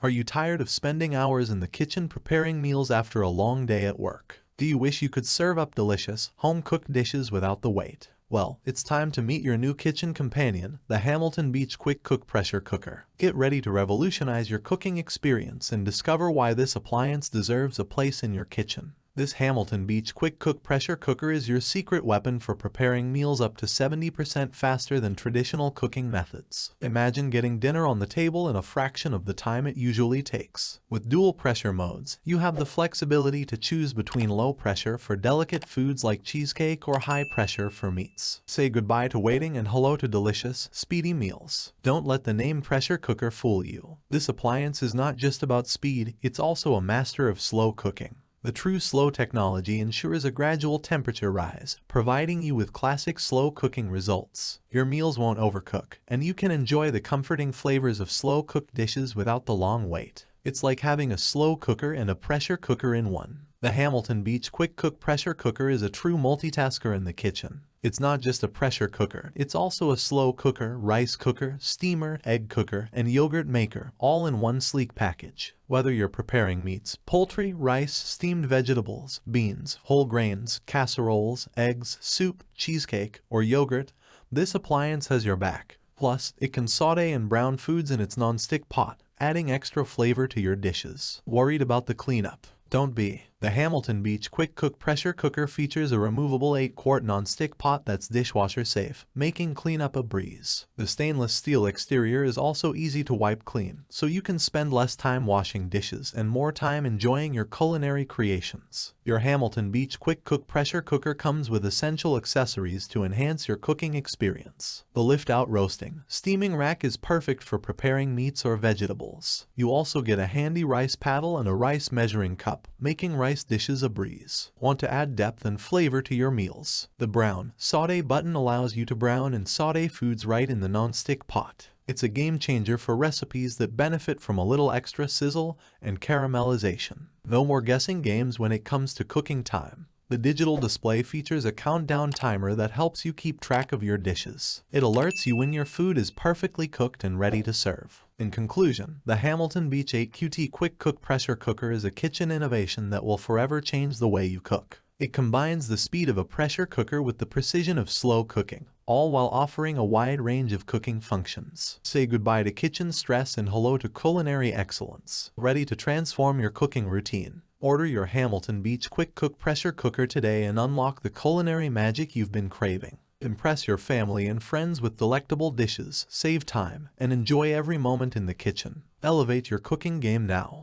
Are you tired of spending hours in the kitchen preparing meals after a long day at work? Do you wish you could serve up delicious, home-cooked dishes without the wait? Well, it's time to meet your new kitchen companion, the Hamilton Beach QuikCook Pressure Cooker. Get ready to revolutionize your cooking experience and discover why this appliance deserves a place in your kitchen. This Hamilton Beach QuikCook Pressure Cooker is your secret weapon for preparing meals up to 70% faster than traditional cooking methods. Imagine getting dinner on the table in a fraction of the time it usually takes. With dual pressure modes, you have the flexibility to choose between low pressure for delicate foods like cheesecake or high pressure for meats. Say goodbye to waiting and hello to delicious, speedy meals. Don't let the name pressure cooker fool you. This appliance is not just about speed, it's also a master of slow cooking. The true slow technology ensures a gradual temperature rise, providing you with classic slow cooking results. Your meals won't overcook, and you can enjoy the comforting flavors of slow-cooked dishes without the long wait. It's like having a slow cooker and a pressure cooker in one. The Hamilton Beach QuikCook Pressure Cooker is a true multitasker in the kitchen. It's not just a pressure cooker, it's also a slow cooker, rice cooker, steamer, egg cooker, and yogurt maker, all in one sleek package. Whether you're preparing meats, poultry, rice, steamed vegetables, beans, whole grains, casseroles, eggs, soup, cheesecake, or yogurt, this appliance has your back. Plus, it can saute and brown foods in its non-stick pot, adding extra flavor to your dishes. Worried about the cleanup? Don't be. The Hamilton Beach QuikCook Pressure Cooker features a removable 8-quart non-stick pot that's dishwasher safe, making cleanup a breeze. The stainless steel exterior is also easy to wipe clean, so you can spend less time washing dishes and more time enjoying your culinary creations. Your Hamilton Beach QuikCook Pressure Cooker comes with essential accessories to enhance your cooking experience. The lift-out roasting, steaming rack is perfect for preparing meats or vegetables. You also get a handy rice paddle and a rice measuring cup, making rice dishes a breeze. Want to add depth and flavor to your meals? The brown saute button allows you to brown and saute foods right in the non-stick pot. It's a game changer for recipes that benefit from a little extra sizzle and caramelization. No more guessing games when it comes to cooking time. The digital display features a countdown timer that helps you keep track of your dishes. It alerts you when your food is perfectly cooked and ready to serve. In conclusion, the Hamilton Beach 8QT QuikCook Pressure Cooker is a kitchen innovation that will forever change the way you cook. It combines the speed of a pressure cooker with the precision of slow cooking, all while offering a wide range of cooking functions. Say goodbye to kitchen stress and hello to culinary excellence. Ready to transform your cooking routine? Order your Hamilton Beach QuikCook Pressure Cooker today and unlock the culinary magic you've been craving. Impress your family and friends with delectable dishes, save time, and enjoy every moment in the kitchen. Elevate your cooking game now.